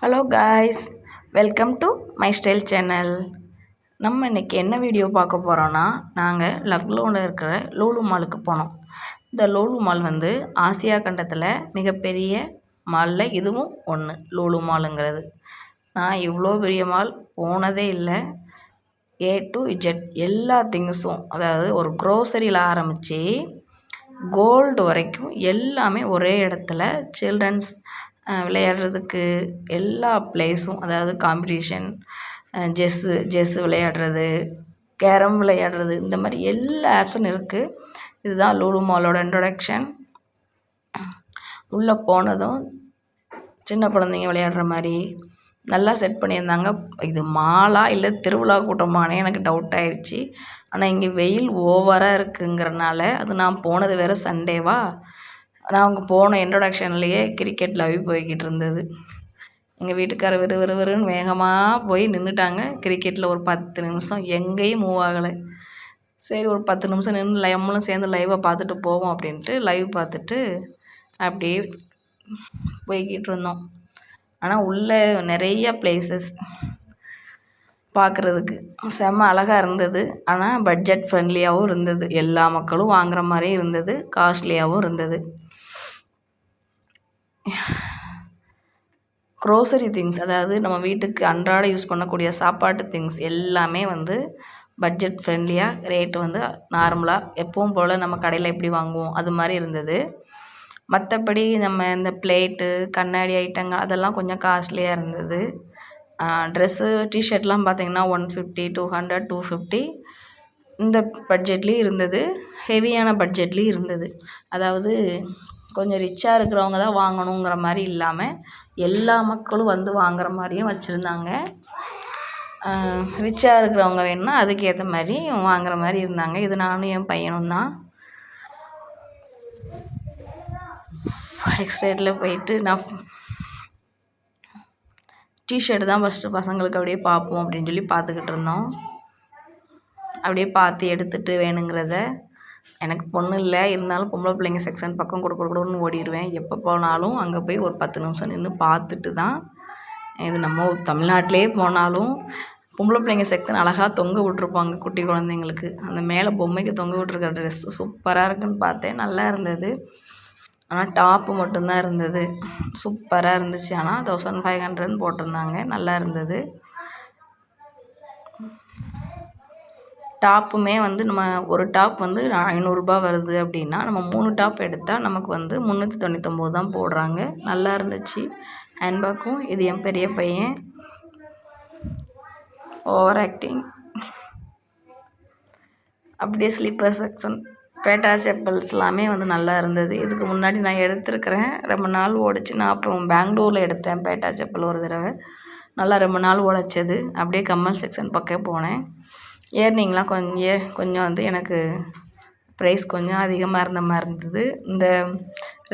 Hello guys, welcome to my style channel. நம்ம இன்றைக்கி என்ன வீடியோ பார்க்க போகிறோன்னா, நாங்கள் லக்னோவில் இருக்கிற லூலு மாலுக்கு போனோம். இந்த லூலு மால் வந்து ஆசியா கண்டத்தில் மிகப்பெரிய மாலில் இதுவும் ஒன்று. லூலு மாலுங்கிறது நான் இவ்வளோ பெரிய மால் போனதே இல்லை. A to Z எல்லா திங்ஸும், அதாவது ஒரு க்ரோசரியில் ஆரம்பித்து கோல்டு வரைக்கும் எல்லாமே ஒரே இடத்துல. சில்ட்ரன்ஸ் விளையாடுறதுக்கு எல்லா ப்ளேஸும், அதாவது காம்படிஷன், செஸ்ஸு விளையாடுறது, கேரம் விளையாடுறது, இந்த மாதிரி எல்லா ஆப்ஷனும் இருக்குது. இதுதான் லூலு மாலோட இன்ட்ரொடக்ஷன். உள்ளே போனதும் சின்ன குழந்தைங்க விளையாடுற மாதிரி நல்லா செட் பண்ணியிருந்தாங்க. இது மாலா இல்லை திருவிழா கூட்டமானே எனக்கு டவுட் ஆயிடுச்சு. ஆனால் இங்கே வெயில் ஓவராக இருக்குங்கிறனால, அது நான் போனது வேறு சண்டேவா, நான் அவங்க போன இன்ட்ரொடக்ஷன்லேயே கிரிக்கெட் லைவ் போய்கிட்டு இருந்தது. எங்கள் வீட்டுக்காரர் விறுவிறுன்னு வேகமாக போய் நின்றுட்டாங்க. கிரிக்கெட்டில் ஒரு 10 நிமிஷம் எங்கேயும் மூவ் ஆகலை. சரி, ஒரு 10 நிமிஷம் நின்று நம்மளும் சேர்ந்து லைவை பார்த்துட்டு போவோம் அப்படின்ட்டு லைவ் பார்த்துட்டு அப்படியே போய்கிட்டு இருந்தோம். ஆனால் உள்ளே நிறைய பிளேசஸ் பார்க்குறதுக்கு செம்ம அழகாக இருந்தது. ஆனால் பட்ஜெட் ஃப்ரெண்ட்லியாகவும் இருந்தது. எல்லா மக்களும் வாங்குகிற மாதிரியும் இருந்தது, காஸ்ட்லியாகவும் இருந்தது. க்ரோசரி திங்ஸ், அதாவது நம்ம வீட்டுக்கு அன்றாட யூஸ் பண்ணக்கூடிய சாப்பாட்டு திங்ஸ் எல்லாமே வந்து பட்ஜெட் ஃப்ரெண்ட்லியாக, ரேட்டு வந்து நார்மலாக எப்பவும் போல் நம்ம கடையில் எப்படி வாங்குவோம் அது மாதிரி இருந்தது. மற்றபடி நம்ம இந்த பிளேட்டு, கண்ணாடி ஐட்டங்கள் அதெல்லாம் கொஞ்சம் காஸ்ட்லியாக இருந்தது. ட்ரெஸ்ஸு, டிஷர்ட்லாம் பார்த்திங்கன்னா 150, 200, 250 இந்த பட்ஜெட்லேயும் இருந்தது, ஹெவியான பட்ஜெட்லேயும் இருந்தது. அதாவது கொஞ்சம் ரிச்சாக இருக்கிறவங்க தான் வாங்கணுங்கிற மாதிரி இல்லாமல் எல்லா மக்களும் வந்து வாங்குகிற மாதிரியும் வச்சுருந்தாங்க. ரிச்சாக இருக்கிறவங்க வேணும்னா அதுக்கேற்ற மாதிரி வாங்குகிற மாதிரி இருந்தாங்க. இது நானும் என் பையனும் தான். எக்ஸ்டேட்டில் போயிட்டு நான் டிஷர்ட் தான் ஃபஸ்ட்டு பசங்களுக்கு அப்படியே பார்ப்போம் அப்படின்னு சொல்லி பார்த்துக்கிட்டு இருந்தோம். அப்படியே பார்த்து எடுத்துகிட்டு வேணுங்கிறத, எனக்கு பொண்ணு இல்லை இருந்தாலும் பொம்பளை பிள்ளைங்க செக்ஷன் பக்கம் கொடுன்னு ஓடிடுவேன். எப்போ போனாலும் அங்கே போய் ஒரு 10 நிமிஷம் நின்று பார்த்துட்டு தான். இது நம்ம தமிழ்நாட்டிலே போனாலும் பொம்பளை பிள்ளைங்க செக்ஷன் அழகாக தொங்க விட்ருப்பாங்க குட்டி குழந்தைங்களுக்கு. அந்த மேலே பொம்மைக்கு தொங்க விட்ருக்க ட்ரெஸ்ஸு சூப்பராக இருக்குன்னு பார்த்தேன், நல்லா இருந்தது. ஆனால் டாப்பு மட்டும்தான் இருந்தது, சூப்பராக இருந்துச்சு. ஆனால் 1500 போட்டிருந்தாங்க, நல்லா இருந்தது. டாப்புமே வந்து நம்ம ஒரு டாப் வந்து 500 வருது அப்படின்னா, நம்ம 3 டாப் எடுத்தால் நமக்கு வந்து 399 தான் போடுறாங்க. நல்லா இருந்துச்சு. ஹேண்ட்பேக்கும் இது என் பெரிய பையன் ஓவர் ஆக்டிங். அப்படியே ஸ்லீப்பர் செக்ஷன், பேட்டா செப்பல்ஸ் எல்லாமே வந்து நல்லா இருந்தது. இதுக்கு முன்னாடி நான் எடுத்துருக்கிறேன், ரொம்ப நாள் ஓடிச்சு. நான் அப்போ பெங்களூரில் எடுத்தேன் பேட்டா செப்பல் ஒரு தடவை, நல்லா ரொம்ப நாள் உழைச்சது. அப்படியே கம்மல் செக்ஷன் பக்கம் போனேன். இயர்னிங்லாம் கொஞ்சம் வந்து எனக்கு ப்ரைஸ் கொஞ்சம் அதிகமாக இருந்த மாதிரி இருந்தது. இந்த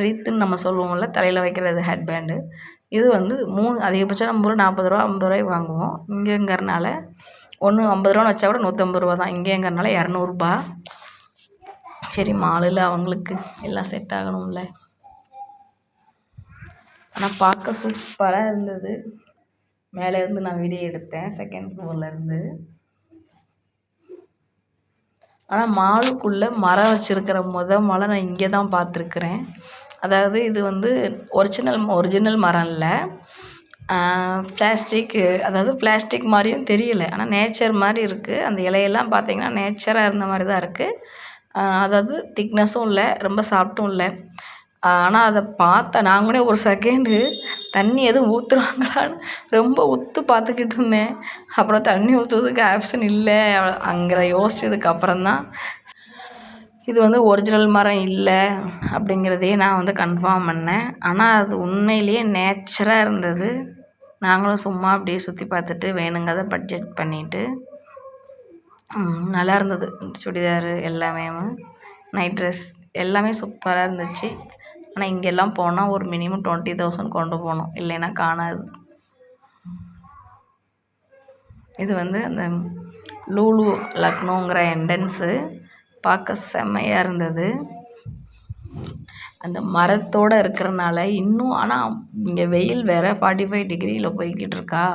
ரீத்துன்னு நம்ம சொல்லுவோம்ல, தலையில் வைக்கிறது ஹெட் பேண்டு, இது வந்து 3 அதிகபட்சம் நம்ம 40 ரூபா 50 ரூபாய்க்கு வாங்குவோம். இங்கேங்கிறனால ஒன்று 50 ரூபான்னு வச்சா கூட 150 ரூபா தான், இங்கேங்கிறனால 200 ரூபா. சரி, மாலில் அவங்களுக்கு எல்லாம் செட் ஆகணும்ல. ஆனால் பார்க்க சூப்பராக இருந்தது. மேலேருந்து நான் வீடியோ எடுத்தேன், 2nd ஃப்ளோர்லேருந்து. ஆனால் மாலுக்குள்ளே மரம் வச்சுருக்கிற மரம் நான் இங்கே தான் பார்த்துருக்குறேன். அதாவது இது வந்து ஒரிஜினல் மரம் இல்லை, பிளாஸ்டிக்கு. அதாவது பிளாஸ்டிக் மாதிரியும் தெரியல, ஆனால் நேச்சர் மாதிரி இருக்குது. அந்த இலையெல்லாம் பார்த்திங்கன்னா நேச்சராக இருந்த மாதிரி தான் இருக்குது. அதாவது திக்னஸும் இல்லை, ரொம்ப சாஃப்ட்டும் இல்லை. ஆனால் அதை பார்த்தா நாங்களே ஒரு செகண்டு தண்ணி எதுவும் ஊற்றுறாங்களான்னு ரொம்ப உத்து பார்த்துக்கிட்டு இருந்தேன். அப்புறம் தண்ணி ஊற்றுறதுக்கு ஆப்ஷன் இல்லை அங்கே யோசிச்சதுக்கு அப்புறம்தான் இது வந்து ஒரிஜினல் மரம் இல்லை அப்படிங்கிறதையே நான் வந்து கன்ஃபார்ம் பண்ணேன். ஆனால் அது உண்மையிலேயே நேச்சராக இருந்தது. நாங்களும் சும்மா அப்படியே சுற்றி பார்த்துட்டு வேணுங்கிறத பட்ஜெட் பண்ணிவிட்டு நல்லா இருந்தது. சுடிதாரு எல்லாமே, நைட் ட்ரெஸ் எல்லாமே சூப்பராக இருந்துச்சு. ஆனால் இங்கெல்லாம் போனால் ஒரு மினிமம் 20,000 கொண்டு போகணும், இல்லைன்னா காணாது. இது வந்து அந்த லூலு லக்னோங்கிற என்ட்ரன்ஸு பார்க்க செம்மையாக இருந்தது. அந்த மரத்தோடு இருக்கிறனால இன்னும். ஆனால் இங்கே வெயில் வேறு 45 டிகிரியில் போய்கிட்டு இருக்கா.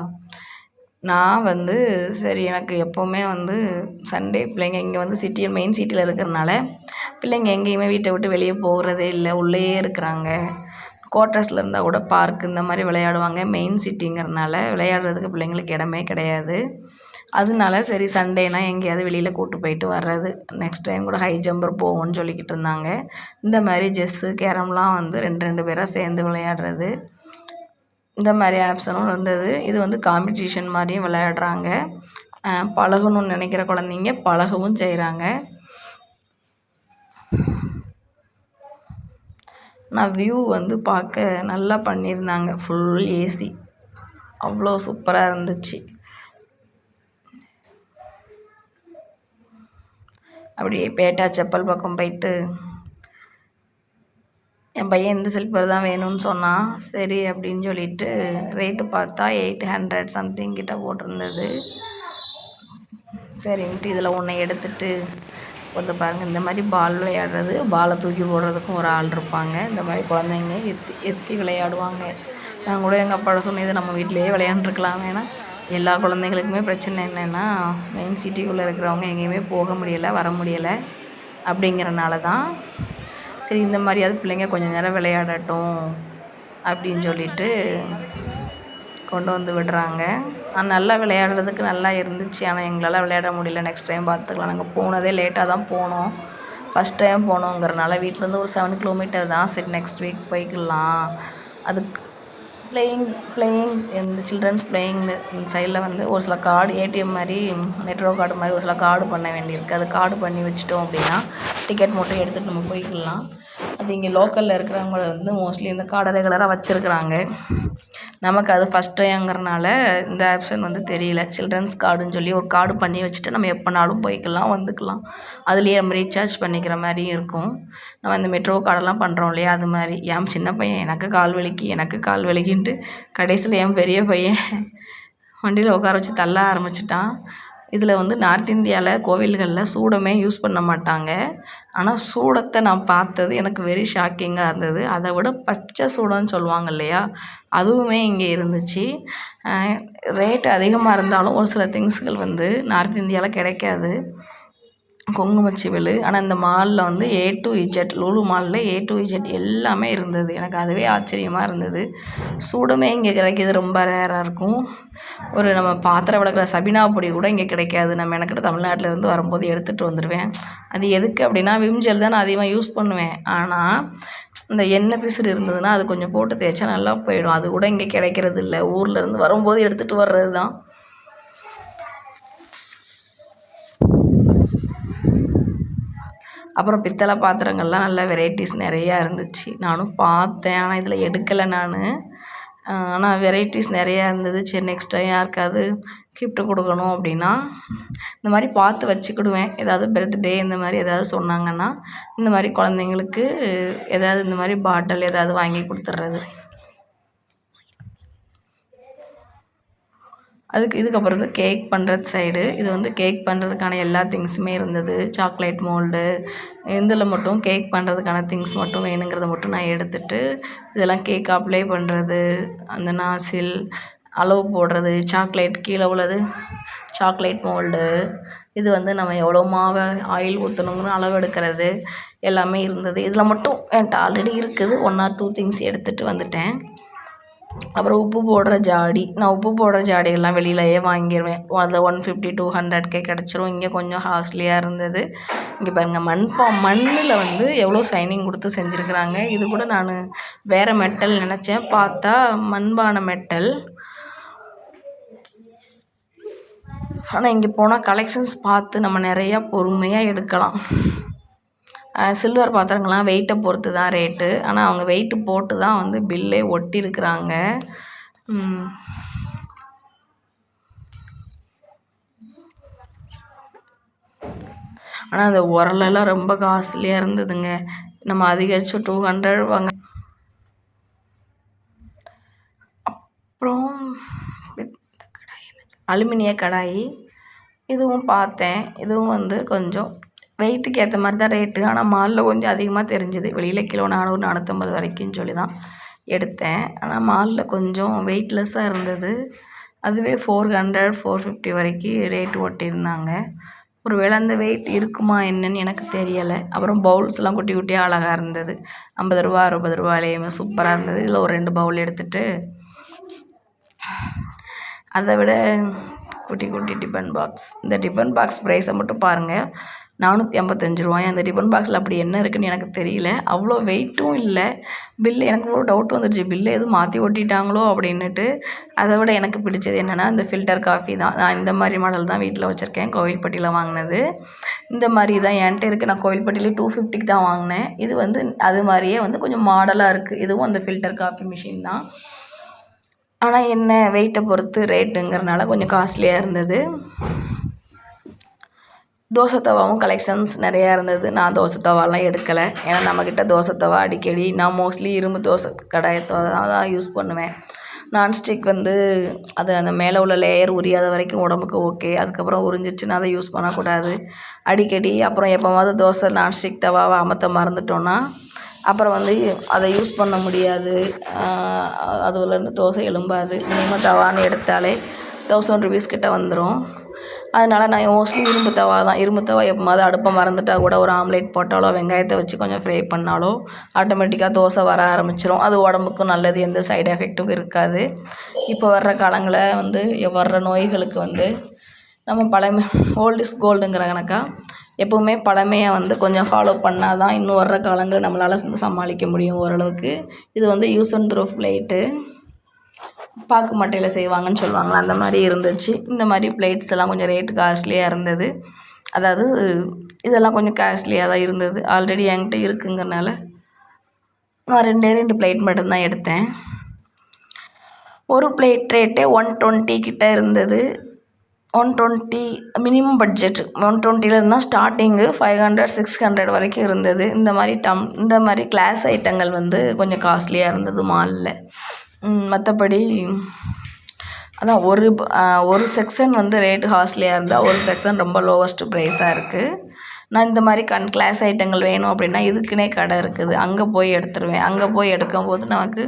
நான் வந்து சரி எனக்கு எப்போவுமே வந்து சண்டே பிள்ளைங்க இங்கே வந்து மெயின் சிட்டியில் இருக்கிறனால பிள்ளைங்க எங்கேயுமே வீட்டை விட்டு வெளியே போகிறதே இல்லை, உள்ளேயே இருக்கிறாங்க. குவார்ட்டர்ஸில் இருந்தால் கூட பார்க் இந்த மாதிரி விளையாடுவாங்க. மெயின் சிட்டிங்கிறனால விளையாடுறதுக்கு பிள்ளைங்களுக்கு இடமே கிடையாது. அதனால சரி சண்டேனால் எங்கேயாவது வெளியில் கூப்பிட்டு போயிட்டு வர்றது. நெக்ஸ்ட் டைம் கூட ஹை ஜம்பர் போவோம்னு சொல்லிக்கிட்டு இருந்தாங்க. இந்த மாதிரி செஸ்ஸு கேரம்லாம் வந்து 2 பேராக சேர்ந்து விளையாடுறது, இந்த மாதிரி ஆப்ஷனும் இருந்தது. இது வந்து காம்படிஷன் மாதிரியும் விளையாடுறாங்க. பழகணும்னு நினைக்கிற குழந்தைங்க பழகவும் செய்கிறாங்க. நான் வியூ வந்து பார்க்க நல்லா பண்ணியிருந்தாங்க. ஃபுல் ஏசி, அவ்வளோ சூப்பராக இருந்துச்சு. அப்படியே பேட்டா செப்பல் பக்கம் போயிட்டு என் பையன் இந்த ஸ்லிப்பர் தான் வேணும்னு சொன்னான். சரி அப்படின்னு சொல்லிட்டு ரேட்டு பார்த்தா 800 சம்திங் கிட்ட போட்டிருந்தது. சரின்ட்டு இதில் ஒன்று எடுத்துகிட்டு வந்து பாருங்கள். இந்த மாதிரி பால் விளையாடுறது, பாலை தூக்கி போடுறதுக்கும் ஒரு ஆள் இருப்பாங்க. இந்த மாதிரி குழந்தைங்க எத்தி விளையாடுவாங்க. நான் கூட எங்கள் அப்பாவோட சொன்னது நம்ம வீட்டிலையே விளையாண்டுருக்கலாம். ஏன்னா எல்லா குழந்தைங்களுக்குமே பிரச்சனை என்னென்னா மெயின் சிட்டிக்குள்ளே இருக்கிறவங்க எங்கேயுமே போக முடியலை, வர முடியலை. அப்படிங்கிறனால தான் சரி இந்த மாதிரியாவது பிள்ளைங்க கொஞ்சம் நேரம் விளையாடட்டும் அப்படின்னு சொல்லிட்டு கொண்டு வந்து விடுறாங்க. நல்லா விளையாடுறதுக்கு நல்லா இருந்துச்சு. ஆனால் எங்களால் விளையாட முடியல. நெக்ஸ்ட் டைம் பார்த்துக்கலாம். நாங்கள் போனதே லேட்டாக தான் போனோம். ஃபஸ்ட் டைம் போனோங்கிறனால வீட்டிலேருந்து ஒரு 7 கிலோமீட்டர் தான். சரி நெக்ஸ்ட் வீக் போய்க்கலாம். அதுக்கு பிளேயிங் இந்த சில்ட்ரன்ஸ் பிளேயிங் சைடில் வந்து ஒரு சில கார்டு, ஏடிஎம் மாதிரி, மெட்ரோ கார்டு மாதிரி ஒரு சில கார்டு பண்ண வேண்டியிருக்கு. அது கார்டு பண்ணி வச்சிட்டோம் அப்படின்னா டிக்கெட் மட்டும் எடுத்துகிட்டு நம்ம போய்க்கலாம். அது இங்கே லோக்கலில் இருக்கிறவங்க வந்து மோஸ்ட்லி இந்த கார்டை ரெகுலராக வச்சுருக்குறாங்க. நமக்கு அது ஃபஸ்ட் டைம்ங்கிறனால இந்த ஆப்ஷன் வந்து தெரியல. சில்ட்ரன்ஸ் கார்டுன்னு சொல்லி ஒரு கார்டு பண்ணி வச்சுட்டு நம்ம எப்போனாலும் போய்க்கலாம், வந்துக்கலாம். அதுலேயே நம்ம ரீசார்ஜ் பண்ணிக்கிற மாதிரியும் இருக்கும். நம்ம இந்த மெட்ரோ கார்டெல்லாம் பண்ணுறோம் இல்லையா, அது மாதிரி. என் சின்ன பையன் எனக்கு கால் வலிக்குன்ட்டு கடைசியில் என் பெரிய பையன் வண்டியில் உட்கார வச்சு தள்ள ஆரம்பிச்சிட்டான். இதில் வந்து நார்த் இந்தியாவில் கோவில்களில் சூடமே யூஸ் பண்ண மாட்டாங்க. ஆனால் சூடத்தை நான் பார்த்தது எனக்கு வெரி ஷாக்கிங்காக இருந்தது. அதை விட பச்சை சூடம்னு சொல்லுவாங்க இல்லையா, அதுவுமே இங்கே இருந்துச்சு. ரேட் அதிகமாக இருந்தாலும் ஒரு சில திங்ஸ்கள் வந்து நார்த் இந்தியாவில் கிடைக்காது. குங்குமச்சிமிழ். ஆனால் இந்த மாலில் வந்து A to Z, லூலு மாலில் A to Z எல்லாமே இருந்தது. எனக்கு அதுவே ஆச்சரியமாக இருந்தது. சூடமே இங்கே கிடைக்கிது, ரொம்ப ரேராக இருக்கும். ஒரு நம்ம பாத்திரம் விளக்குற சபினா பொடி கூட இங்கே கிடைக்காது. நான் மெனக்கிட்ட தமிழ்நாட்டிலேருந்து வரும்போது எடுத்துகிட்டு வந்துடுவேன். அது எதுக்கு அப்படின்னா விம் ஜெல் தான் நான் அதிகமாக யூஸ் பண்ணுவேன். ஆனால் இந்த எண்ணெய் பிசுறு இருந்ததுன்னா அது கொஞ்சம் போட்டு தேய்ச்சா நல்லா போயிடும். அது கூட இங்கே கிடைக்கிறது இல்லை. ஊர்லேருந்து வரும்போது எடுத்துகிட்டு வர்றது தான். அப்புறம் பித்தளை பாத்திரங்கள்லாம் நல்ல வெரைட்டிஸ் நிறையா இருந்துச்சு. நானும் பார்த்தேன், ஆனால் இதில் எடுக்கலை நான். ஆனால் வெரைட்டிஸ் நிறையா இருந்தது. சரி நெக்ஸ்ட் டைம் யாருக்காவது கிஃப்ட்டு கொடுக்கணும் அப்படின்னா இந்த மாதிரி பார்த்து வச்சுக்கிடுவேன். ஏதாவது பர்த்டே இந்த மாதிரி ஏதாவது சொன்னாங்கன்னா இந்த மாதிரி குழந்தைங்களுக்கு ஏதாவது இந்த மாதிரி பாட்டில் ஏதாவது வாங்கி கொடுத்துட்றது. இதுக்கப்புறம் வந்து கேக் பண்ணுறது சைடு. இது வந்து கேக் பண்ணுறதுக்கான எல்லா திங்ஸுமே இருந்தது. சாக்லேட் மோல்டு, இதில் மட்டும் கேக் பண்ணுறதுக்கான திங்ஸ் மட்டும் வேணுங்கிறத மட்டும் நான் எடுத்துகிட்டு இதெல்லாம் கேக் அப்ளை பண்ணுறது, அந்த நாசில் அளவு போடுறது, சாக்லேட் கீழே உள்ளது சாக்லேட் மோல்டு, இது வந்து நம்ம எவ்வளோ மாவை ஆயில் ஊற்றணுங்கன்னு அளவு எடுக்கிறது எல்லாமே இருந்தது. இதில் மட்டும் என்கிட்ட ஆல்ரெடி இருக்குது. 1 or 2 திங்ஸ் எடுத்துகிட்டு வந்துட்டேன். அப்புறம் உப்பு போடுற ஜாடி. நான் உப்பு போடுற ஜாடியெல்லாம் வெளியிலையே வாங்கிடுவேன். அதில் 150-200 கிடச்சிரும். இங்கே கொஞ்சம் காஸ்ட்லியாக இருந்தது. இங்கே பாருங்கள், மண்ணில் வந்து எவ்வளோ ஷைனிங் கொடுத்து செஞ்சுருக்குறாங்க. இது கூட நான் வேறு மெட்டல் நினச்சேன், பார்த்தா மண்பானை மெட்டல். ஆனால் இங்கே போனால் கலெக்ஷன்ஸ் பார்த்து நம்ம நிறையா பொறுமையாக எடுக்கலாம். சில்வர் பாத்திரங்கள்லாம் வெயிட்டை பொறுத்து தான் ரேட்டு. ஆனால் அவங்க வெயிட்டு போட்டு தான் வந்து பில்லே ஒட்டியிருக்கிறாங்க. ஆனால் அந்த உரலெல்லாம் ரொம்ப காஸ்ட்லியாக இருந்ததுங்க. நம்ம அதிகரிச்சு 200 வாங்க. அப்புறம் அலுமினிய கடாய் இதுவும் பார்த்தேன். இதுவும் வந்து கொஞ்சம் வெயிட்டுக்கு ஏற்ற மாதிரி தான் ரேட்டு. ஆனால் மாலில் கொஞ்சம் அதிகமாக தெரிஞ்சுது. வெளியில் கிலோ 400 450 வரைக்கும்னு சொல்லி தான் எடுத்தேன். ஆனால் மாலில் கொஞ்சம் வெயிட்லெஸ்ஸாக இருந்தது. அதுவே 400 450 வரைக்கும் ரேட்டு ஒட்டியிருந்தாங்க. ஒரு வேளை அந்த வெயிட் இருக்குமா என்னன்னு எனக்கு தெரியலை. அப்புறம் பவுல்ஸ்லாம் குட்டி குட்டியாக அழகாக இருந்தது. 50 ரூபா 60 ரூபாயிலேயுமே சூப்பராக இருந்தது. இதில் ஒரு 2 பவுல் எடுத்துகிட்டு அதை விட குட்டி குட்டி டிஃபன் பாக்ஸ். இந்த டிஃபன் பாக்ஸ் ப்ரைஸை மட்டும் பாருங்கள், 455 ரூபாய். அந்த டிஃபன் பாக்ஸில் அப்படி என்ன இருக்குதுன்னு எனக்கு தெரியல. அவ்வளோ வெயிட்டும் இல்லை. பில்லு எனக்கு ஒரு டவுட் வந்துடுச்சு, பில்லு எதுவும் மாற்றி ஒட்டிட்டாங்களோ அப்படின்னுட்டு. அதை விட எனக்கு பிடிச்சது என்னென்னா இந்த ஃபில்டர் காஃபி தான். நான் இந்த மாதிரி மாடல் தான் வீட்டில் வச்சுருக்கேன். கோவில்பட்டியில் வாங்கினது. இந்த மாதிரி தான் என்கிட்ட இருக்குது. நான் கோவில்பட்டியில் 250க்கு தான் வாங்கினேன். இது வந்து அது மாதிரியே வந்து கொஞ்சம் மாடலாக இருக்குது. இதுவும் அந்த ஃபில்டர் காஃபி மிஷின் தான். ஆனால் என்ன வெயிட்டை பொறுத்து ரேட்டுங்கிறனால கொஞ்சம் காஸ்ட்லியாக இருந்தது. தோசை தவாவும் கலெக்ஷன்ஸ் நிறையா இருந்தது. நான் தோசை தவாலாம் எடுக்கலை. ஏன்னா நம்மக்கிட்ட தோசை தவா அடிக்கடி நான் மோஸ்ட்லி இரும்பு தோசை கடாயத்தை தான் யூஸ் பண்ணுவேன். நான்ஸ்டிக் வந்து அது அந்த மேலே உள்ள லேயர் உரியாத வரைக்கும் உடம்புக்கு ஓகே. அதுக்கப்புறம் உறிஞ்சிச்சுன்னா அதை யூஸ் பண்ணக்கூடாது அடிக்கடி. அப்புறம் எப்போவாவது தோசை நான்ஸ்டிக் தவாவை அமர்த்த மறந்துட்டோன்னா அப்புறம் வந்து அதை யூஸ் பண்ண முடியாது. அதுலேருந்து தோசை எழும்பாது. மினிமம் தவான்னு எடுத்தாலே 1000 rupees கிட்ட வந்துடும். அதனால் நான் மோஸ்ட்லி இரும்பு தவா தான். இரும்பு தவா எப்போவாவது அடுப்பை மறந்துட்டால் கூட ஒரு ஆம்லேட் போட்டாலோ வெங்காயத்தை வச்சு கொஞ்சம் ஃப்ரை பண்ணாலோ ஆட்டோமேட்டிக்காக தோசை வர ஆரம்பிச்சிடும். அது உடம்புக்கும் நல்லது, எந்த சைடு எஃபெக்ட்டும் இருக்காது. இப்போ வர்ற காலங்களில் வந்து வர்ற நோய்களுக்கு வந்து நம்ம பழமை ஓல்ட் இஸ் கோல்டுங்கிற கணக்காக எப்போவுமே பழமையை வந்து கொஞ்சம் ஃபாலோ பண்ணால் தான் இன்னும் வர்ற காலங்களில் நம்மளால் சமாளிக்க முடியும் ஓரளவுக்கு. இது வந்து யூஸ் அண்ட் த்ரோ பிளேட்டு, பாக்கு மட்டையில் செய்வாங்கன்னு சொல்லுவாங்களே அந்த மாதிரி இருந்துச்சு. இந்த மாதிரி பிளேட்ஸ் எல்லாம் கொஞ்சம் ரேட்டு காஸ்ட்லியாக இருந்தது. அதாவது இதெல்லாம் கொஞ்சம் காஸ்ட்லியாக தான் இருந்தது. ஆல்ரெடி என்கிட்ட இருக்குங்கிறனால நான் 2 பிளேட் மட்டும்தான் எடுத்தேன். ஒரு பிளேட் ரேட்டே 120 கிட்ட இருந்தது. 120 மினிமம் பட்ஜெட் 120லேருந்து தான் ஸ்டார்டிங்கு. 500 600 வரைக்கும் இருந்தது. இந்த மாதிரி கிளாஸ் ஐட்டங்கள் வந்து கொஞ்சம் காஸ்ட்லியாக இருந்தது மாலில். மற்றபடி அதான் ஒரு செக்ஷன் வந்து ரேட்டு காஸ்ட்லியாக இருந்தால் ஒரு செக்ஷன் ரொம்ப லோவஸ்ட்டு ப்ரைஸாக இருக்குது. நான் இந்த மாதிரி கிளாஸ் ஐட்டங்கள் வேணும் அப்படின்னா இதுக்குன்னே கடை இருக்குது. அங்கே போய் எடுத்துருவேன். அங்கே போய் எடுக்கும்போது நமக்கு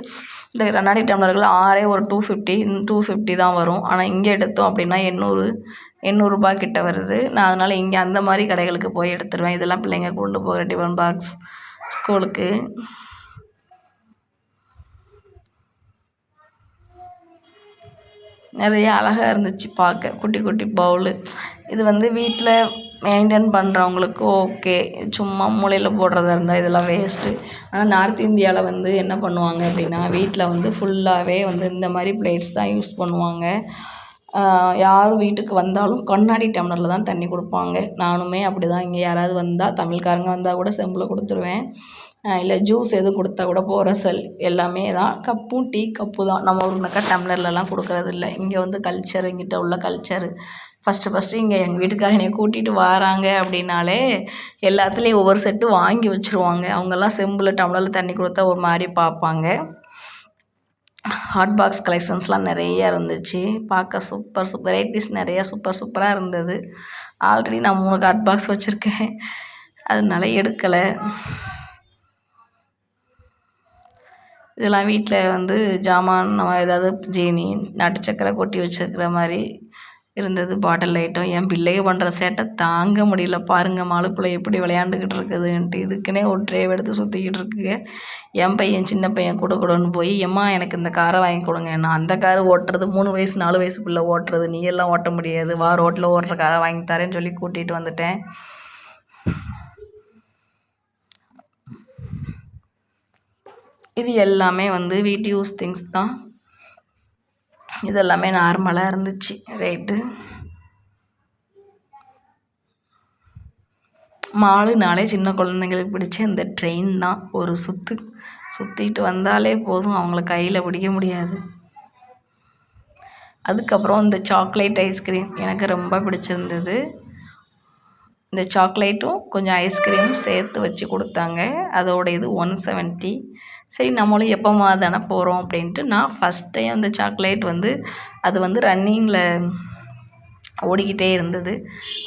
இந்த கண்ணாடி டம்ளர்கள் 6 ஒரு 250 தான் வரும். ஆனால் இங்கே எடுத்தோம் அப்படின்னா 800 ரூபாய் கிட்ட வருது. நான் அதனால் இங்கே அந்த மாதிரி கடைகளுக்கு போய் எடுத்துருவேன். இதெல்லாம் பிள்ளைங்க கொண்டு போகிற டிஃபன் பாக்ஸ் ஸ்கூலுக்கு. நிறைய அழகாக இருந்துச்சு பார்க்க. குட்டி குட்டி பவுலு. இது வந்து வீட்டில் மெயின்டைன் பண்ணுறவங்களுக்கு ஓகே. சும்மா மூலையில் போடுறதா இருந்தால் இதெல்லாம் வேஸ்ட்டு. ஆனால் நார்த் இந்தியாவில் வந்து என்ன பண்ணுவாங்க அப்படின்னா வீட்டில் வந்து ஃபுல்லாகவே வந்து இந்த மாதிரி பிளேட்ஸ் தான் யூஸ் பண்ணுவாங்க. யாரும் வீட்டுக்கு வந்தாலும் கண்ணாடி டம்ளரில் தான் தண்ணி கொடுப்பாங்க. நானுமே அப்படி தான். இங்கே யாராவது வந்தால் தமிழ்காரங்க வந்தால் கூட செம்பில் கொடுத்துருவேன். இல்லை ஜூஸ் எதுவும் கொடுத்தா கூட போரசல் எல்லாமே தான். கப்பும் டீ கப்பு தான். நம்ம ஊருனாக்கா டம்ளர்லலாம் கொடுக்குறது இல்லை. இங்கே வந்து கல்ச்சர், இங்கிட்ட உள்ள கல்ச்சரு ஃபஸ்ட்டு இங்கே எங்கள் வீட்டுக்காரர் என்னை கூட்டிகிட்டு வராங்க அப்படின்னாலே எல்லாத்துலேயும் ஒவ்வொரு செட்டு வாங்கி வச்சுருவாங்க. அவங்கெல்லாம் செம்பில் டம்ளரில் தண்ணி கொடுத்தா ஒரு மாதிரி பார்ப்பாங்க. ஹாட் பாக்ஸ் கலெக்ஷன்ஸ்லாம் நிறைய இருந்துச்சு. பார்க்க சூப்பர் வெரைட்டிஸ் நிறையா சூப்பராக இருந்தது. ஆல்ரெடி நான் 3 ஹாட் பாக்ஸ் வச்சுருக்கேன். அதனால எடுக்கலை. இதெல்லாம் வீட்டில் வந்து ஜாமான் நம்ம ஏதாவது ஜீனி நாட்டு சக்கரை கொட்டி வச்சுருக்கிற மாதிரி இருந்தது. பாட்டில் ஐட்டம். என் பிள்ளைங்க பண்ணுற சேட்டை தாங்க முடியல. பாருங்கள் மாலுக்குள்ளே எப்படி விளையாண்டுக்கிட்டு இருக்குதுன்ட்டு. இதுக்குன்னே ஒரு ட்ரேவ் எடுத்து சுற்றிக்கிட்டு இருக்குங்க. என் பையன் சின்ன பையன் கூடன்னு போய் எம்மா எனக்கு இந்த காரை வாங்கி கொடுங்க. நான் அந்த காரை ஓட்டுறது 3 வயசு 4 வயசு பிள்ளை ஓட்டுறது, நீ எல்லாம் ஓட்ட முடியாது, வா ரோட்டில் ஓட்டுற காரை வாங்கி தரேன்னு சொல்லி கூட்டிகிட்டு வந்துட்டேன். இது எல்லாமே வந்து வீட்டு யூஸ் திங்ஸ் தான். இதெல்லாமே நார்மலாக இருந்துச்சு ரேட்டு. மாலுனாலே சின்ன குழந்தைங்களுக்கு பிடிச்ச இந்த ட்ரெயின் தான். ஒரு சுற்றிட்டு வந்தாலே போதும், அவங்கள கையில் பிடிக்க முடியாது. அதுக்கப்புறம் இந்த சாக்லேட் ஐஸ்கிரீம் எனக்கு ரொம்ப பிடிச்சிருந்தது. இந்த சாக்லேட்டும் கொஞ்சம் ஐஸ்கிரீமும் சேர்த்து வச்சு கொடுத்தாங்க. அதோட இது 170. சரி நம்மளும் எப்போமா தானே போகிறோம் அப்படின்ட்டு நான் ஃபஸ்ட் டைம் அந்த சாக்லேட் வந்து அது வந்து ரன்னிங்கில் ஓடிக்கிட்டே இருந்தது.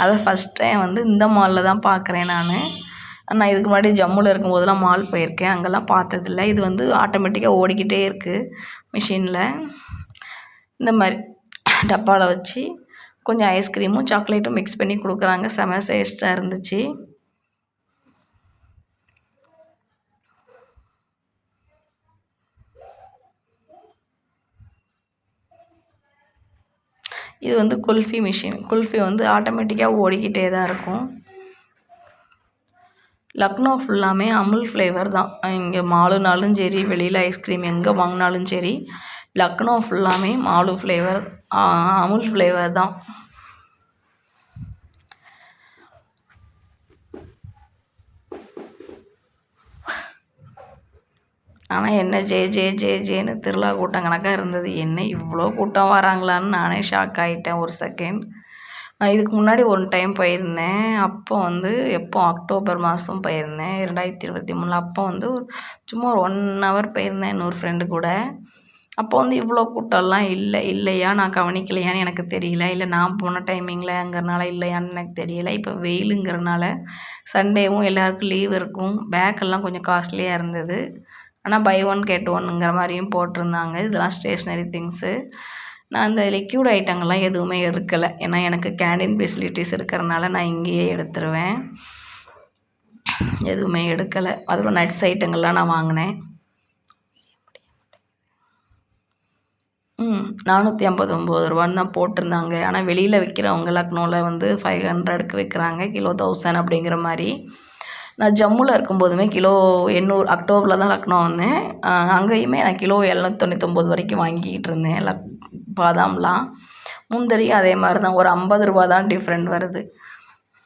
அதை ஃபஸ்ட் டைம் வந்து இந்த மாலில் தான் பார்க்குறேன் நான் இதுக்கு முன்னாடி ஜம்முவில் இருக்கும்போதெல்லாம் மால் போயிருக்கேன், அங்கெல்லாம் பார்த்ததில்ல. இது வந்து ஆட்டோமேட்டிக்காக ஓடிக்கிட்டே இருக்குது மிஷினில். இந்த மாதிரி டப்பாவில் வச்சு கொஞ்சம் ஐஸ்கிரீமும் சாக்லேட்டும் மிக்ஸ் பண்ணி கொடுக்குறாங்க. செம டேஸ்ட்டாக இருந்துச்சு. இது வந்து குல்ஃபி மிஷின். குல்ஃபி வந்து ஆட்டோமேட்டிக்காக ஓடிக்கிட்டே தான் இருக்கும். லக்னோ ஃபுல்லாமே அமுல் ஃப்ளேவர் தான். இங்கே மாலுனாலும் சரி, வெளியில் ஐஸ்கிரீம் எங்கே வாங்கினாலும் சரி, லக்னோ ஃபுல்லாமே ஃப்ளேவர் அமுல் ஃப்ளேவர் தான். ஆனால் என்ன ஜேன்னு திருவிழா கூட்டம் கணக்காக இருந்தது. என்ன இவ்வளோ கூட்டம் வராங்களான்னு நானே ஷாக் ஆகிட்டேன் ஒரு செகண்ட். நான் இதுக்கு முன்னாடி ஒன் டைம் போயிருந்தேன். அப்போ வந்து அக்டோபர் மாதம் போயிருந்தேன் 2023. அப்போ வந்து சும்மா ஒரு 1 ஹவர் போயிருந்தேன் இன்னொரு ஃப்ரெண்டு கூட. அப்போ வந்து இவ்வளோ கூட்டம்லாம் இல்லையா நான் கவனிக்கலையான்னு எனக்கு தெரியல. இல்லை நான் போன டைமிங்கில்ங்கிறனால இல்லையான்னு எனக்கு தெரியல. இப்போ வெயிலுங்கிறனால சண்டேவும் எல்லாருக்கும் லீவ் இருக்கும். பேக்கெல்லாம் கொஞ்சம் காஸ்ட்லியாக இருந்தது. ஆனால் பை ஒன் கெட் ஒன்னுங்கிற மாதிரியும் போட்டிருந்தாங்க. இதெல்லாம் ஸ்டேஷ்னரி திங்ஸு. நான் அந்த லிக்யூட் ஐட்டங்கள்லாம் எதுவுமே எடுக்கலை. ஏன்னா எனக்கு கேண்டீன் ஃபெசிலிட்டிஸ் இருக்கிறனால நான் இங்கேயே எடுத்துருவேன். எதுவுமே எடுக்கலை. அதோட நட்ஸ் ஐட்டங்கள்லாம் நான் வாங்கினேன். 459 ரூபான்னு தான் போட்டிருந்தாங்க. ஆனால் வெளியில் விற்கிறவங்க லக்னோவில் வந்து 500க்கு விற்கிறாங்க. கிலோ 1000 அப்படிங்கிற மாதிரி. நான் ஜம்முவில் இருக்கும்போதுமே கிலோ 800 அக்டோபரில் தான் லக்னோ வந்தேன். அங்கேயுமே நான் கிலோ 799 வரைக்கும் வாங்கிக்கிட்டு இருந்தேன் பாதாம்லாம். முந்திரியும் அதே மாதிரி தான், ஒரு 50 ரூபா தான் டிஃப்ரெண்ட் வருது.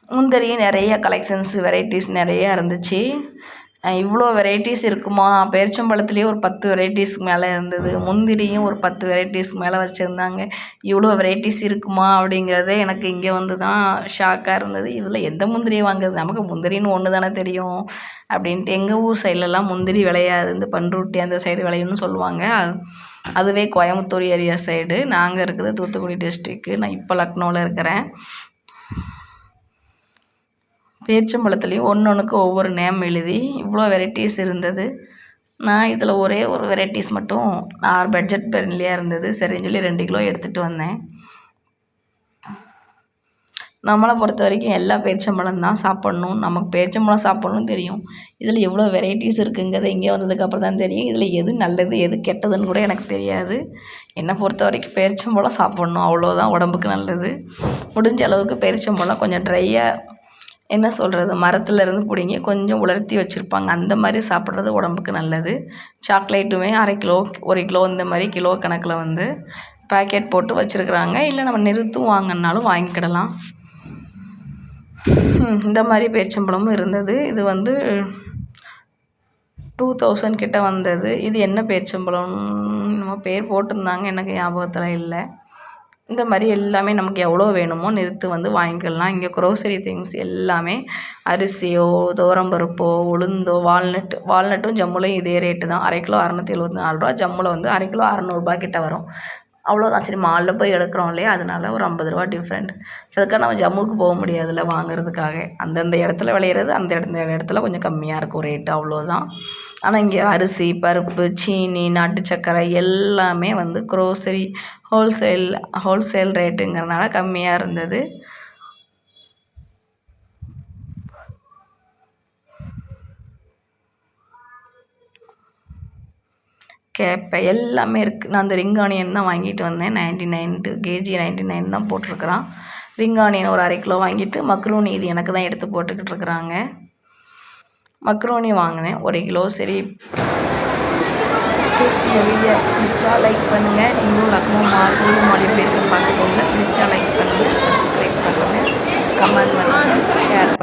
முந்திரியும் நிறைய கலெக்ஷன்ஸ் வெரைட்டிஸ் நிறையா இருந்துச்சு. இவ்வளோ வெரைட்டிஸ் இருக்குமா? பேரிச்சம்பழத்துலேயே ஒரு 10 வெரைட்டிஸ்க்கு மேலே இருந்தது. முந்திரியும் ஒரு 10 வெரைட்டிஸ்க்கு மேலே வச்சுருந்தாங்க. இவ்வளோ வெரைட்டிஸ் இருக்குமா அப்படிங்கிறதே எனக்கு இங்கே வந்து தான் ஷாக்காக இருந்தது. இதில் எந்த முந்திரியை வாங்குறது? நமக்கு முந்திரின்னு ஒன்று தானே தெரியும் அப்படின்ட்டு. எங்கள் ஊர் சைட்லலாம் முந்திரி விளையாது. இந்த பண்ருட்டி அந்த சைடு விளையும்னு சொல்லுவாங்க. அதுவே கோயம்புத்தூர் ஏரியா சைடு. நாங்கள் இருக்குது தூத்துக்குடி டிஸ்ட்ரிக்கு. நான் இப்போ லக்னோவில் இருக்கிறேன். பேரிச்சம்பழத்துலேயும் ஒன்றுக்கு ஒவ்வொரு நேம் எழுதி இவ்வளோ வெரைட்டிஸ் இருந்தது. நான் இதில் ஒரே ஒரு வெரைட்டிஸ் மட்டும் நான் பட்ஜெட் ஃப்ரெண்ட்லியாக இருந்தது சரின்னு சொல்லி 2 கிலோ எடுத்துகிட்டு வந்தேன். நம்மளை பொறுத்த வரைக்கும் எல்லா பேரிச்சம்பழம் தான் சாப்பிட்ணும். நமக்கு பேரிச்சம்பழம் சாப்பிட்ணுன்னு தெரியும். இதில் எவ்வளோ வெரைட்டிஸ் இருக்குங்கிறத இங்கே வந்ததுக்கப்புறம் தான் தெரியும். இதில் எது நல்லது எது கெட்டதுன்னு கூட எனக்கு தெரியாது. என்னை பொறுத்த வரைக்கும் பேரிச்சம்பழம் சாப்பிட்ணும், அவ்வளோதான் உடம்புக்கு நல்லது. முடிஞ்ச அளவுக்கு பேரிச்சம்பழம் கொஞ்சம் ட்ரையாக என்ன சொல்கிறது, மரத்துலேருந்து பிடுங்கி கொஞ்சம் உலர்த்தி வச்சுருப்பாங்க. அந்த மாதிரி சாப்பிட்றது உடம்புக்கு நல்லது. சாக்லேட்டுமே 1/2 கிலோ 1 கிலோ இந்த மாதிரி கிலோ கணக்கில் வந்து பேக்கெட் போட்டு வச்சுருக்குறாங்க. இல்லை நம்ம நிறுத்தும் வாங்கினாலும் வாங்கிக்கிடலாம். இந்த மாதிரி பேரிச்சம்பழமும் இருந்தது. இது வந்து 2000 கிட்ட வந்தது. இது என்ன பேரிச்சம்பழம் நம்ம பேர் போட்டிருந்தாங்க, எனக்கு ஞாபகத்தில் இல்லை. இந்த மாதிரி எல்லாமே நமக்கு எவ்வளோ வேணுமோ நிறுத்து வந்து வாங்கிக்கலாம். இங்கே க்ரோசரி திங்ஸ் எல்லாமே அரிசியோ துவரம்பருப்போ உளுந்தோ வால்நட்டும் ஜம்முலையும் இதே ரேட்டு தான். 1/2 கிலோ 674 ரூபா. ஜம்முவில் வந்து 1/2 கிலோ 600 கிட்ட வரும். அவ்வளோதான். சரி மாலில் போய் எடுக்கிறோம் இல்லையா, அதனால ஒரு 50 ரூபா டிஃப்ரெண்ட். அதுக்காக நம்ம ஜம்முக்கு போக முடியாதுல்ல வாங்குறதுக்காக. அந்தந்த இடத்துல விளையிறது அந்த இடத்துல கொஞ்சம் கம்மியாக இருக்கும் ரேட்டு, அவ்வளோதான். ஆனால் இங்கே அரிசி பருப்பு சீனி நாட்டு சர்க்கரை எல்லாமே வந்து க்ரோசரி ஹோல்சேல் ரேட்டுங்கிறனால கம்மியாக இருந்தது. கேப்பை எல்லாமே இருக்குது. நான் அந்த ரிங் ஆனியன் தான் வாங்கிட்டு வந்தேன். 99 கேஜி 99 தான் போட்டிருக்கிறான். ரிங் ஆனியன் ஒரு 1/2 கிலோ வாங்கிட்டு மக்ரூனி இது எனக்கு தான் எடுத்து போட்டுக்கிட்டு இருக்கிறாங்க. மக்ரோனி வாங்கினேன் 1 கிலோ. சரி, இந்த வீடியோ பிடிச்சா லைக் பண்ணுங்கள். நீங்களும் லக்னோ மால் எப்படி இருக்குன்னு பார்த்துக்கோங்க. பிடிச்சா லைக் பண்ணுங்கள், சப்ஸ்கிரைப் பண்ணுங்கள், கமெண்ட் பண்ணுங்கள், ஷேர் பண்ணுங்கள்.